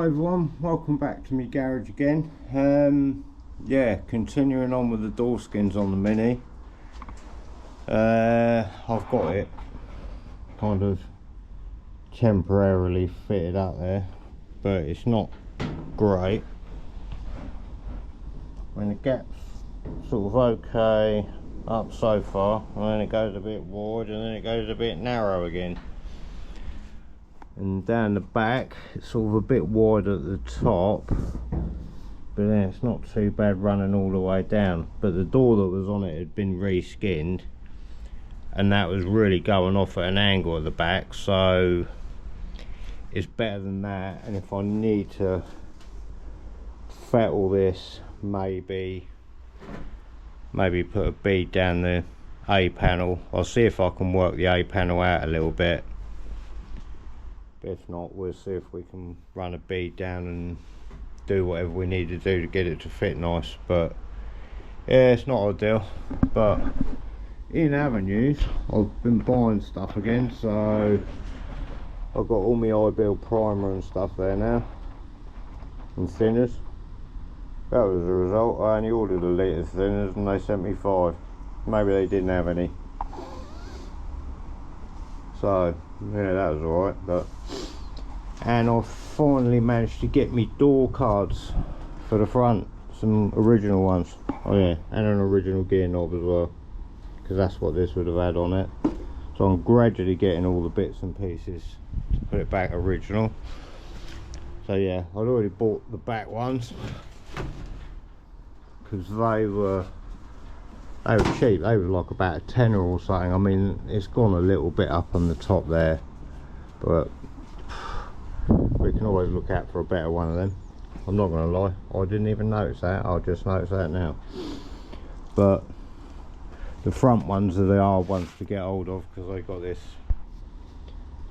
Hi everyone, welcome back to my garage again. Yeah, continuing on with the door skins on the Mini. I've got it kind of temporarily fitted up there, but it's not great. When the gap's sort of okay up so far, and then it goes a bit wide and then it goes a bit narrow again. And down the back it's sort of a bit wide at the top, but then it's not too bad running all the way down. But the door that was on it had been re-skinned, and that was really going off at an angle at the back, so it's better than that. And if I need to fettle this, maybe put a bead down the A panel. I'll see if I can work the A panel out a little bit. If not, we'll see if we can run a bead down and do whatever we need to do to get it to fit nice. But yeah, it's not ideal. But in avenues, I've been buying stuff again, so I've got all my iBuild primer and stuff there now, and thinners. That was the result. I only ordered a litre of thinners and they sent me 5. Maybe they didn't have any. So yeah, that was alright. And I've finally managed to get me door cards for the front, some original ones. Oh yeah, and an original gear knob as well, because that's what this would have had on it. So I'm gradually getting all the bits and pieces to put it back original. So yeah, I'd already bought the back ones because they were cheap. They were like about a tenner or something. I mean, it's gone a little bit up on the top there, but we can always look out for a better one of them. I'm not gonna lie, I didn't even notice that. I'll just notice that now. But the front ones are the hard ones to get hold of, because they got this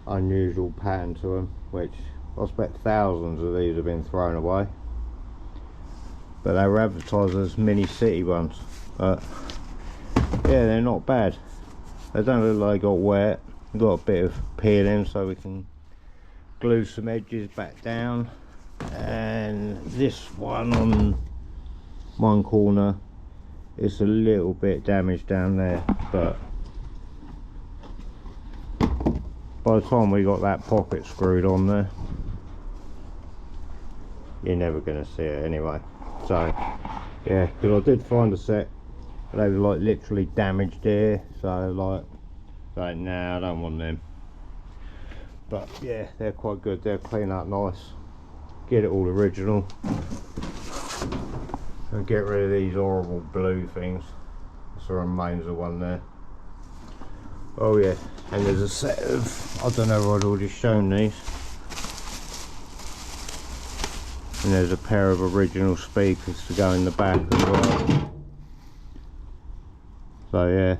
unusual pattern to them, which I expect thousands of these have been thrown away. But they were advertised as mini city ones. But yeah, they're not bad. They don't look like they got wet. They've got a bit of peeling, so we can glue some edges back down. And this one on one corner, it's a little bit damaged down there, but by the time we got that pocket screwed on there, you're never going to see it anyway. So yeah, because I did find a set, they were like literally damaged here, so like nah, I don't want them. But yeah, they're quite good. They'll clean up nice, get it all original, and get rid of these horrible blue things. That's the remains of one there. Oh yeah, and there's a set of, I don't know if I'd already shown these, and there's a pair of original speakers to go in the back as well. So yeah,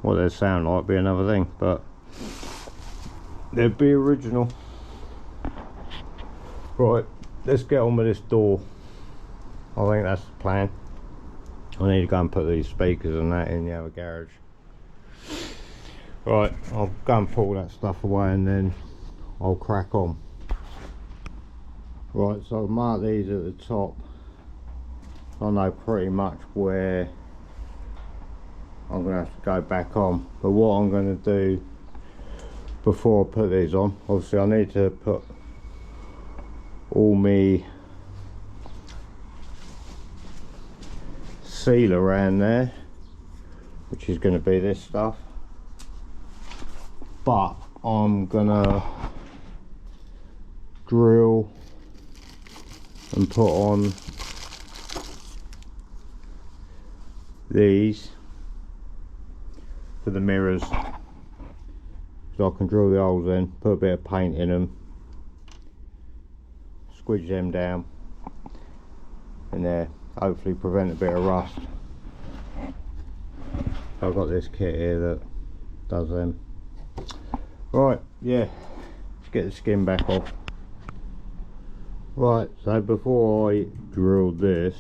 what they sound like be another thing, but they'd be original. Right, let's get on with this door. I think that's the plan. I need to go and put these speakers and that in the other garage. Right, I'll go and put all that stuff away and then I'll crack on. Right, so I've marked these at the top. I know pretty much where I'm going to have to go back on. But what I'm going to do before I put these on, obviously I need to put all my seal around there, which is going to be this stuff. But I'm going to drill and put on these for the mirrors, so I can drill the holes in, put a bit of paint in them, squidge them down, and there, hopefully prevent a bit of rust. So I've got this kit here that does them. Right, yeah, let's get the skin back off. Right, so before I drilled this,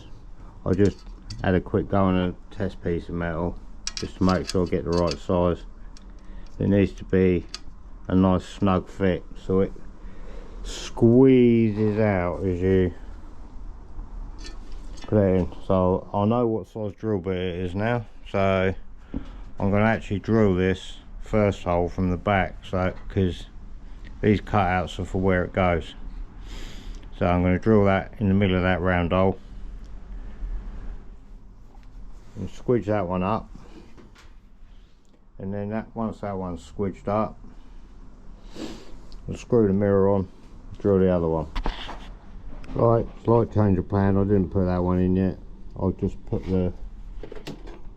I just had a quick go on a test piece of metal just to make sure I get the right size. It needs to be a nice snug fit, so squeezes out as you put it in. So I know what size drill bit it is now, so I'm going to actually drill this first hole from the back, so because these cutouts are for where it goes. So I'm going to drill that in the middle of that round hole and squidge that one up, and then once that one's squidged up, I'll screw the mirror on, drill the other one. Right, slight change of plan, I didn't put that one in yet. I'll just put the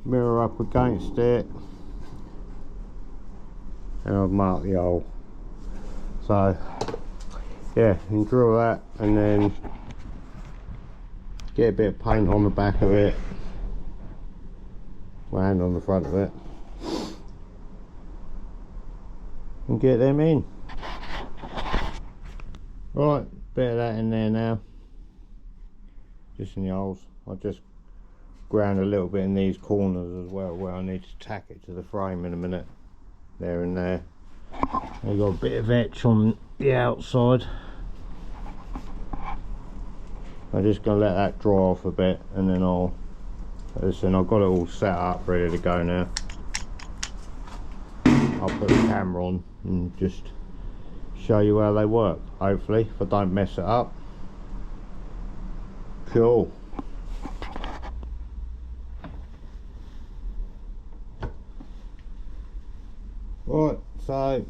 mirror up against it and I'll mark the hole. So yeah, you can drill that and then get a bit of paint on the back of it and on the front of it and get them in. Right, bit of that in there now, just in the holes. I'll just ground a little bit in these corners as well where I need to tack it to the frame in a minute, there and there. I've got a bit of etch on the outside. I'm just going to let that dry off a bit and then listen, I've got it all set up ready to go now. I'll put the camera on and just show you how they work, hopefully, if I don't mess it up. Cool. Right, so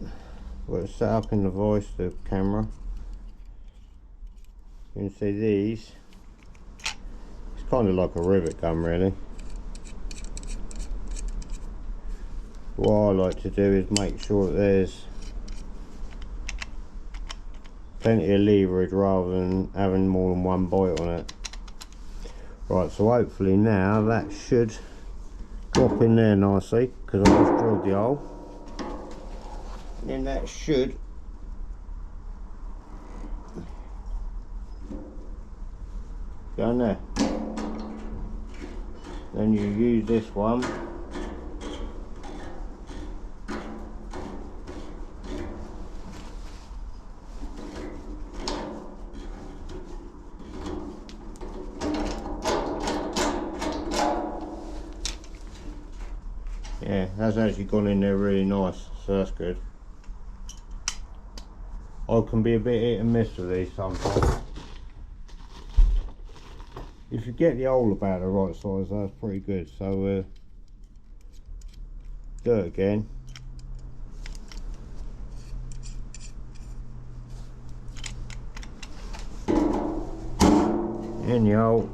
we'll set up in the voice, the camera. You can see these, it's kind of like a rivet gun really. What I like to do is make sure that there's plenty of leverage rather than having more than one bite on it. Right, so hopefully now that should drop in there nicely because I just drilled the hole. And then that should go in there. Then you use this one yeah, that's actually gone in there really nice, so that's good. I can be a bit hit and miss with these sometimes. If you get the hole about the right size, that's pretty good. So do it again. In the hole.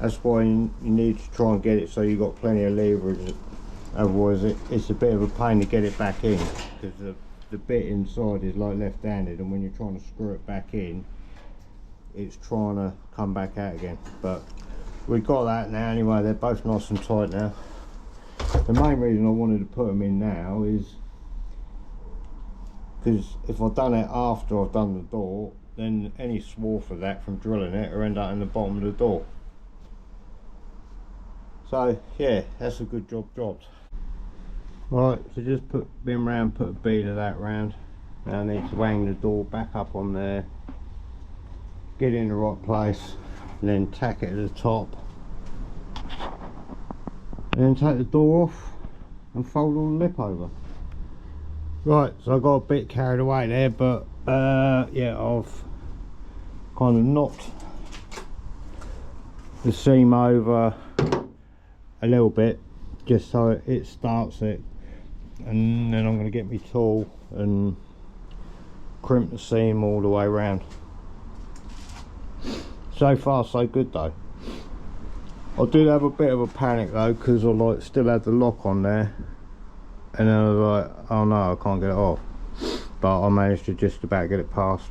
That's why you need to try and get it so you've got plenty of leverage, otherwise it's a bit of a pain to get it back in, because the bit inside is like left-handed, and when you're trying to screw it back in, it's trying to come back out again. But we've got that now anyway, they're both nice and tight now. The main reason I wanted to put them in now is because if I've done it after I've done the door, then any swarf of that from drilling it will end up in the bottom of the door. So yeah, that's a good job dropped. Right, so just put a bead of that round. Now I need to hang the door back up on there, get it in the right place, and then tack it at the top, and then take the door off and fold all the lip over. Right, so I got a bit carried away there, but yeah, I've kind of knocked the seam over a little bit just so it starts it, and then I'm going to get my tool and crimp the seam all the way around. So far so good though. I did have a bit of a panic though, because I still had the lock on there, and then I was like, oh no, I can't get it off, but I managed to just about get it past,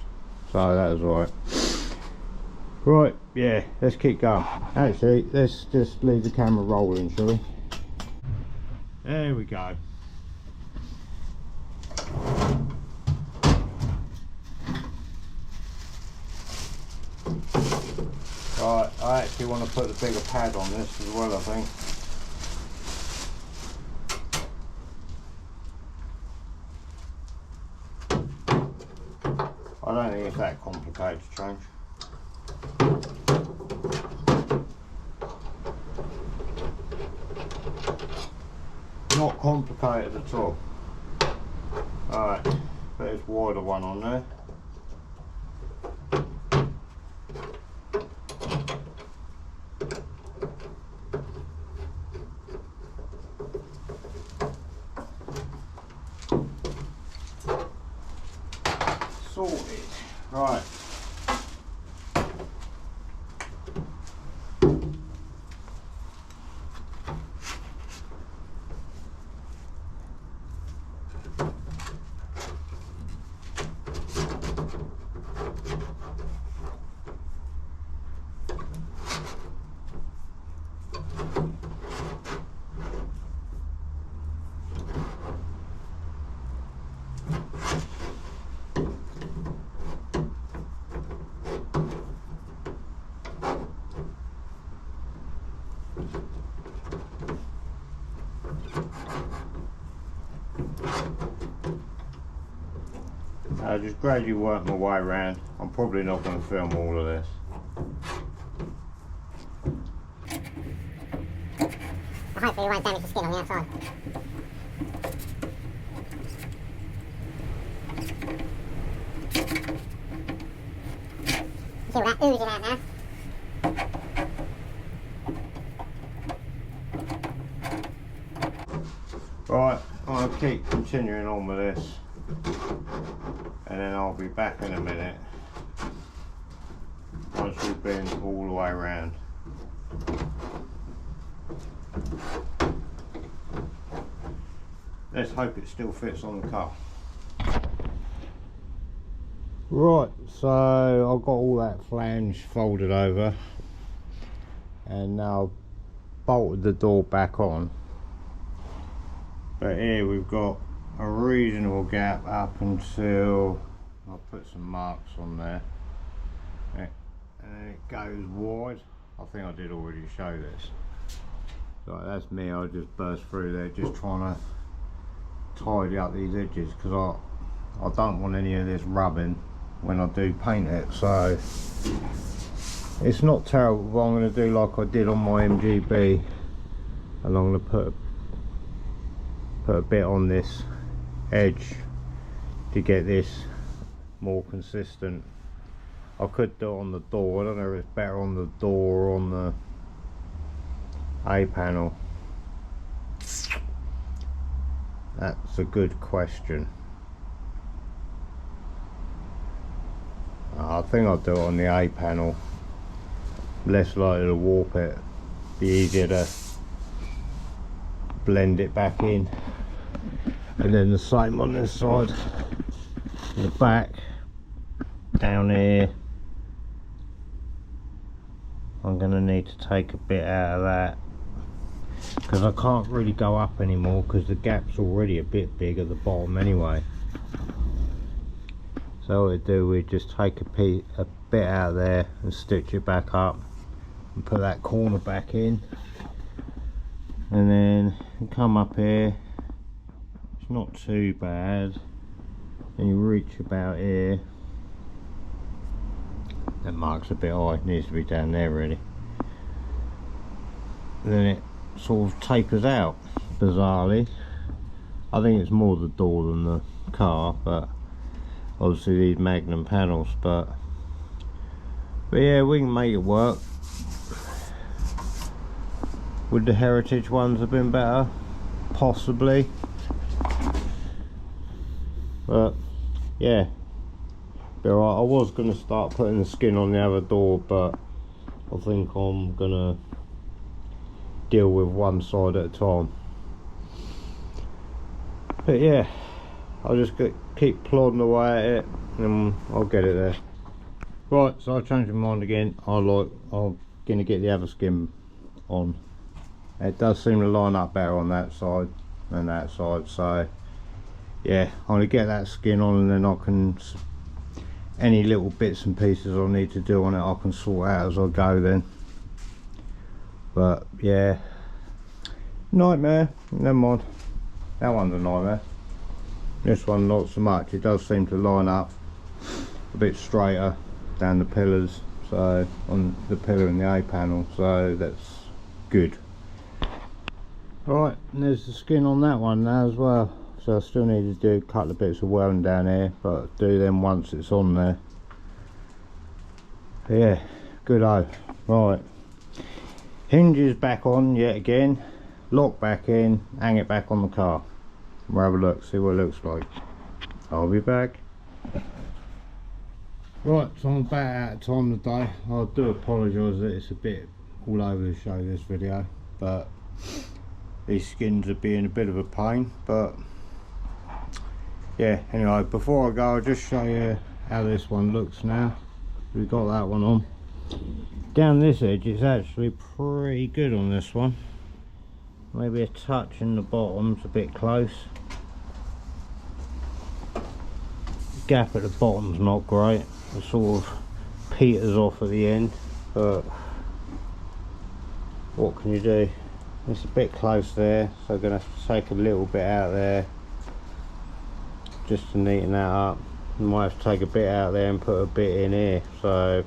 so that was alright. Right, yeah, let's keep going. Actually, let's just leave the camera rolling, shall we? There we go. Right, I actually want to put the bigger pad on this as well, I think. I don't think it's that complicated to change. Not complicated at all. Alright, put this wider one on there. Sorted. Right. I'll just gradually work my way around. I'm probably not going to film all of this. Hopefully we won't damage the skin on the outside. See all that oozing out now? Right, I'll keep continuing on with this. And then I'll be back in a minute once we've been all the way around. Let's hope it still fits on the car. Right, so I've got all that flange folded over and now bolted the door back on. But here we've got a reasonable gap up until I'll put some marks on there, and then it goes wide. I think I did already show this. So that's me, I just burst through there just trying to tidy up these edges because I don't want any of this rubbing when I do paint it. So it's not terrible, but I'm going to do like I did on my MGB, and I'm going to put a bit on this edge to get this more consistent. I could do it on the door. I don't know if it's better on the door or on the A panel. That's a good question. I think I'll do it on the A panel. Less likely to warp it. Be easier to blend it back in. And then the same on this side, the back, down here. I'm going to need to take a bit out of that because I can't really go up anymore because the gap's already a bit big at the bottom anyway. So what we do, we just take a bit out of there and stitch it back up and put that corner back in, and then come up here. It's not too bad, and you reach about here. That mark's a bit high, it needs to be down there really. And then it sort of tapers out bizarrely. I think it's more the door than the car, but obviously these Magnum panels, but yeah, we can make it work. Would the Heritage ones have been better? Possibly. But yeah, be alright. I was going to start putting the skin on the other door, but I think I'm going to deal with one side at a time. But yeah, I'll just keep plodding away at it and I'll get it there. Right, so I changed my mind again. I'm going to get the other skin on. It does seem to line up better on that side than that side, so yeah, I'm going to get that skin on and then I can any little bits and pieces I need to do on it I can sort out as I go then. But yeah, nightmare. Never mind, that one's a nightmare. This one not so much. It does seem to line up a bit straighter down the pillars, so on the pillar and the A panel, so that's good. Right, and there's the skin on that one now as well, so I still need to do a couple of bits of welding down here, but do them once it's on there. Yeah, good o. Right, hinges back on yet again, lock back in, hang it back on the car. We'll have a look, see what it looks like. I'll be back. Right, so I'm about out of time today. I do apologise that it's a bit all over the show, this video, but these skins are being a bit of a pain. But yeah, anyway, before I go, I'll just show you how this one looks now. We've got that one on. Down this edge, it's actually pretty good on this one. Maybe a touch in the bottom's a bit close. Gap at the bottom's not great. It sort of peters off at the end, but what can you do? It's a bit close there, so I'm going to have to take a little bit out there just to neaten that up. I might have to take a bit out there and put a bit in here, so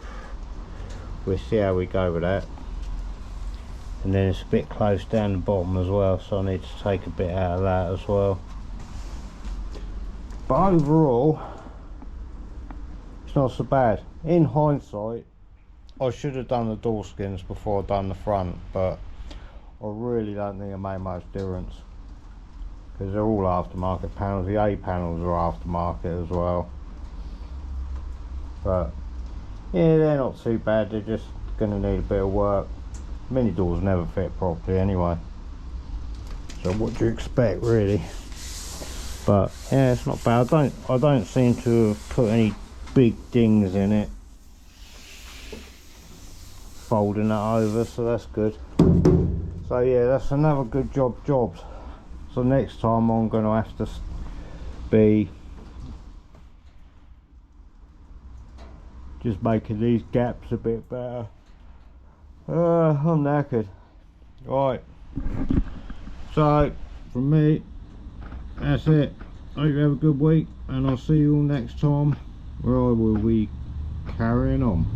we'll see how we go with that. And then it's a bit close down the bottom as well, so I need to take a bit out of that as well. But overall, it's not so bad. In hindsight, I should have done the door skins before I done the front, but I really don't think it made much difference, because they're all aftermarket panels. The A panels are aftermarket as well, but yeah, they're not too bad. They're just going to need a bit of work. Mini doors never fit properly anyway, so what do you expect really? But yeah, it's not bad. I don't seem to have put any big dings in it folding that over, so that's good. So yeah, that's another good job. So next time I'm going to have to be just making these gaps a bit better. I'm knackered. Right, so from me, that's it. Hope you have a good week, and I'll see you all next time, where I will be carrying on.